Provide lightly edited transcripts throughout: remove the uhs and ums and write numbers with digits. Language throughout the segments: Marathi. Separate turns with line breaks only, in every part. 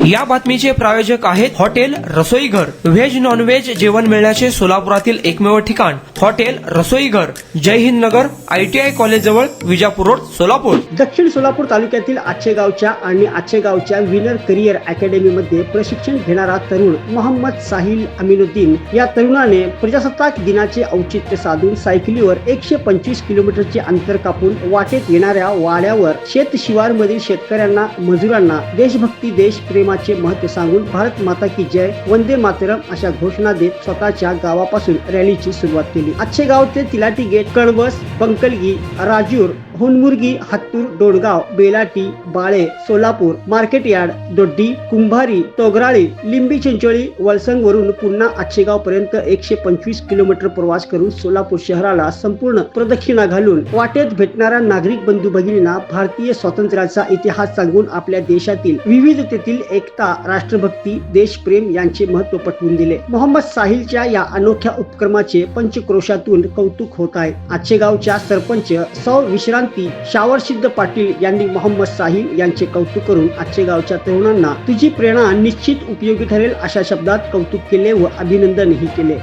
या बातमीचे प्रायोजक आहेत हॉटेल रसोईघर. व्हेज नॉन व्हेज जेवण मिळण्याचे सोलापुरातील एकमेव ठिकाण हॉटेल रसोईघर. जय हिंद नगर, ITI कॉलेज जवळ, विजापूर रोड, सोलापूर.
दक्षिण सोलापूर तालुक्यातील आचेगावच्या आणि आचेगावच्या विनर करिअर अकॅडमीमध्ये प्रशिक्षण घेणारा तरुण मोहम्मद साहिल अमीनुद्दीन या तरुणाने प्रजासत्ताक दिनाचे औचित्य साधून सायकलीवर 125 किलोमीटरचे अंतर कापून वाटेत येणाऱ्या वाड्यावर शेत शिवारमधील शेतकऱ्यांना, मजुरांना देशभक्ती, देशप्रेमाचे महत्त्व सांगून भारत माता की जय, वंदे मातरम अशा घोषणा देत स्वतःच्या गावापासून रॅलीची सुरुवात केली. आचेगाव ते तिलाटी गेट, कळवस, पंकलगी, राजूर, होनमुर्गी, हत्तूर, डोडगाव, बेलाटी, बाळे, सोलापूर, मार्केट यार्ड, दोड्डी, कुंभारी, तोगराळी, लिंबी चिंचोळी, वलसंग वरून पुन्हा आचेगाव पर्यंत 125 किलोमीटर प्रवास करून सोलापूर शहराला संपूर्ण प्रदक्षिणा घालून वाटेत भेटणाऱ्या नागरिक बंधू भगिनींना भारतीय स्वातंत्र्याचा इतिहास सांगून आपल्या देशातील विविधतेतील एकता, राष्ट्रभक्ती, देशप्रेम यांचे महत्त्व पटवून दिले. मोहम्मद साहिलच्या या अनोख्या उपक्रमाचे पंचक्रोशातून कौतुक होत आहे. आचेगावच्या सरपंच सौ विश्रांती शावरसिद्ध पाटील यांनी मोहम्मद साहिल यांचे कौतुक करून आचेगावच्या तरुणांना तुझी प्रेरणा निश्चित उपयोगी ठरेल अशा शब्दात कौतुक केले व अभिनंदनही केले.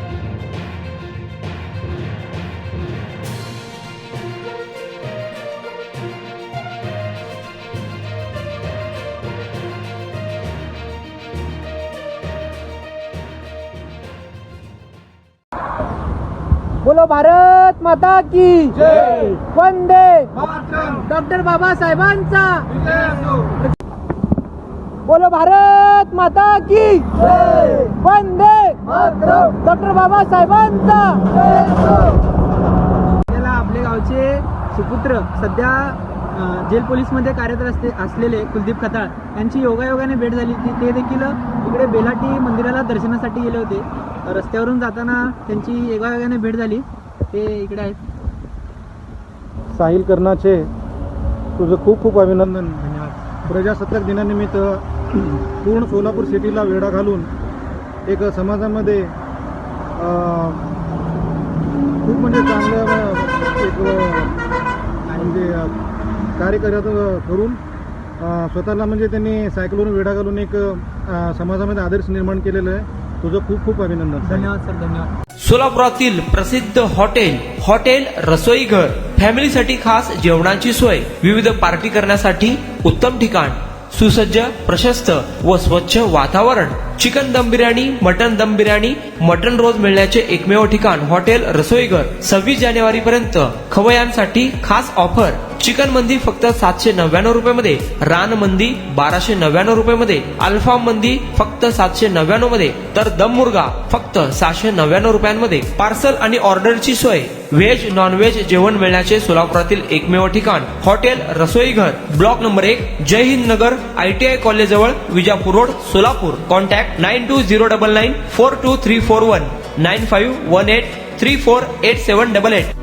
बोलो भारत माता की जय, वंदे मातरम, डॉक्टर बाबासाहेबांचा बोलो भारत माता की जय, वंदे मातरम, डॉक्टर बाबासाहेबांचा. याला आपले गावचे सुपुत्र सध्या जेल पोलीस मध्ये कार्यरत असलेले कुलदीप खताळ यांची योगायोगाने भेट झाली होती. ते देखील इकडे बेलाटी मंदिराला दर्शनासाठी गेले होते. रस्त्यावरून जाताना त्यांची योगायोगाने भेट झाली. ते इकडे आहेत.
साहिल कर्णाचे तुझं खूप खूप अभिनंदन.
धन्यवाद.
प्रजासत्ताक दिनानिमित्त पूर्ण सोलापूर सिटीला वेढा घालून एक समाजामध्ये खूप म्हणजे चांगलं एक म्हणजे कार्य करत करून स्वतःला म्हणजे त्यांनी सायकलवरून वेढा घालून एक समाजामध्ये आदर्श निर्माण केलेलं आहे. तुझं खूप खूप अभिनंदन.
धन्यवाद सर, धन्यवाद.
सोलापुरातील प्रसिद्ध हॉटेल रसोईघर. फॅमिलीसाठी खास जेवणाची सोय, विविध पार्टी करण्यासाठी उत्तम ठिकाण, सुसज्ज, प्रशस्त व स्वच्छ वातावरण. चिकन दम बिर्याणी, मटन दम बिर्याणी, मटन रोज मिळण्याचे एकमेव ठिकाण हॉटेल रसोईघर. 26 जानेवारी पर्यंत खवयांसाठी खास ऑफर. चिकन मंदी फक्त 799 रुपये, रान मंदी 1299 रुपये, अल्फाम मंदी फक्त 799 तर दम मुर्गा फक्त 699 रुपयांमध्ये. पार्सल आणि ऑर्डरची सोय. व्हेज नॉन व्हेज जेवण मिळण्याचे सोलापुरातील एकमेव ठिकाण हॉटेल रसोईघर. ब्लॉक नंबर 1, जय हिंद नगर, ITI कॉलेज जवळ, विजापूर रोड, सोलापूर. कॉन्टॅक्ट 9209942341 9518348788.